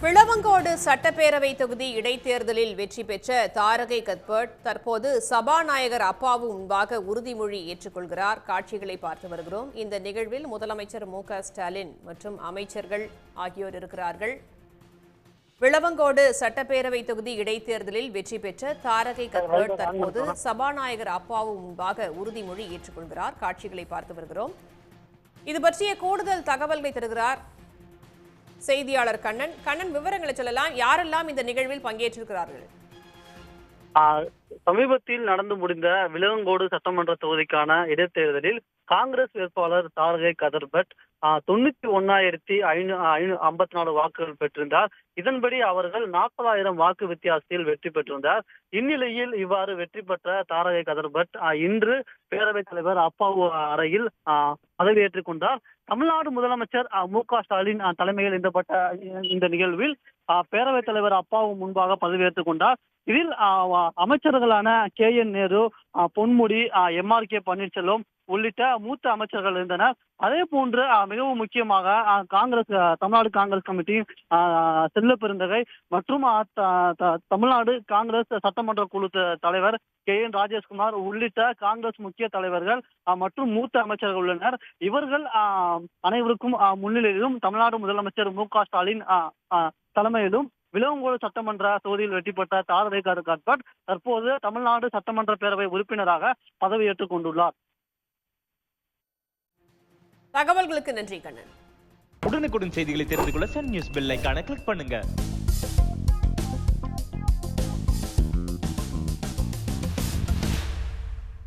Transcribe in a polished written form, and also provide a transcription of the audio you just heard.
விளவங்கோடு சட்டப்பேரவை தொகுதி இடைத்தேர்தலில் வெற்றி பெற்ற தாரகை கத்பட் தற்போது சபாநாயகர் அப்பாவு முன்பாக உறுதிமொழி ஏற்றுக்கொள்கிறார். காட்சிகளை பார்த்து வருகிறோம். இந்த நிகழ்வில் முதலமைச்சர் மு.க.ஸ்டாலின் மற்றும் அமைச்சர்கள் ஆகியோர் இருக்கிறார்கள். விளவங்கோடு சட்டப்பேரவை தொகுதி இடைத்தேர்தலில் வெற்றி பெற்ற தாரகை கத்பட் தற்போது சபாநாயகர் அப்பாவு முன்பாக உறுதிமொழி ஏற்றுக்கொள்கிறார். காட்சிகளை பார்த்து வருகிறோம். இது பற்றிய கூடுதல் தகவல்களை தருகிறார் செய்தியாளர் கண்ணன். விவரங்களை சொல்லலாம். யாரெல்லாம் இந்த நிகழ்வில் பங்கேற்றிருக்கிறார்கள்? சமீபத்தில் நடந்து முடிந்த விளவங்கோடு சட்டமன்ற தொகுதிக்கான இடைத்தேர்தலில் காங்கிரஸ் வேட்பாளர் தாரகை கதர்பட் 91,554 வாக்குகள் பெற்றிருந்தார். இதன்படி அவர்கள் 40,000 வாக்கு வித்தியாசத்தில் வெற்றி பெற்றிருந்தார். இந்நிலையில் இவ்வாறு வெற்றி பெற்ற தாரகை கதர்பட் இன்று பேரவைத் தலைவர் அப்பாவு அறையில் பதவியேற்றுக் கொண்டார். தமிழ்நாடு முதலமைச்சர் மு.க.ஸ்டாலின் தலைமையில் இந்த நிகழ்வில் பேரவைத் தலைவர் அப்பாவு முன்பாக பதவியேற்றுக் கொண்டார். இதில் அமைச்சர்களான KN நேரு, பொன்முடி, MRK பன்னீர்செல்வம் உள்ளிட்ட மூத்த அமைச்சர்கள் இருந்தனர். அதே போன்று மிகவும் முக்கியமாக தமிழ்நாடு காங்கிரஸ் கமிட்டியின் செல்ல பெருந்தகை மற்றும் தமிழ்நாடு காங்கிரஸ் சட்டமன்ற குழு தலைவர் KN ராஜேஷ்குமார் உள்ளிட்ட காங்கிரஸ் முக்கிய தலைவர்கள் மற்றும் மூத்த அமைச்சர்கள் உள்ளனர். இவர்கள் அனைவருக்கும் முன்னிலையிலும் தமிழ்நாடு முதலமைச்சர் மு.க.ஸ்டாலின் தலைமையிலும் விளவங்கோடு சட்டமன்ற தொகுதியில் வெற்றி பெற்ற தாரகை கத்பட் தற்போது தமிழ்நாடு சட்டமன்ற பேரவை உறுப்பினராக பதவியேற்றுக் கொண்டுள்ளார். தகவல்களுக்கு நன்றி கண்ணன். உடனுக்குடன் செய்திகளை தெரிந்து கொள்ள சன் நியூஸ் பெல் ஐகானை கிளிக் பண்ணுங்க.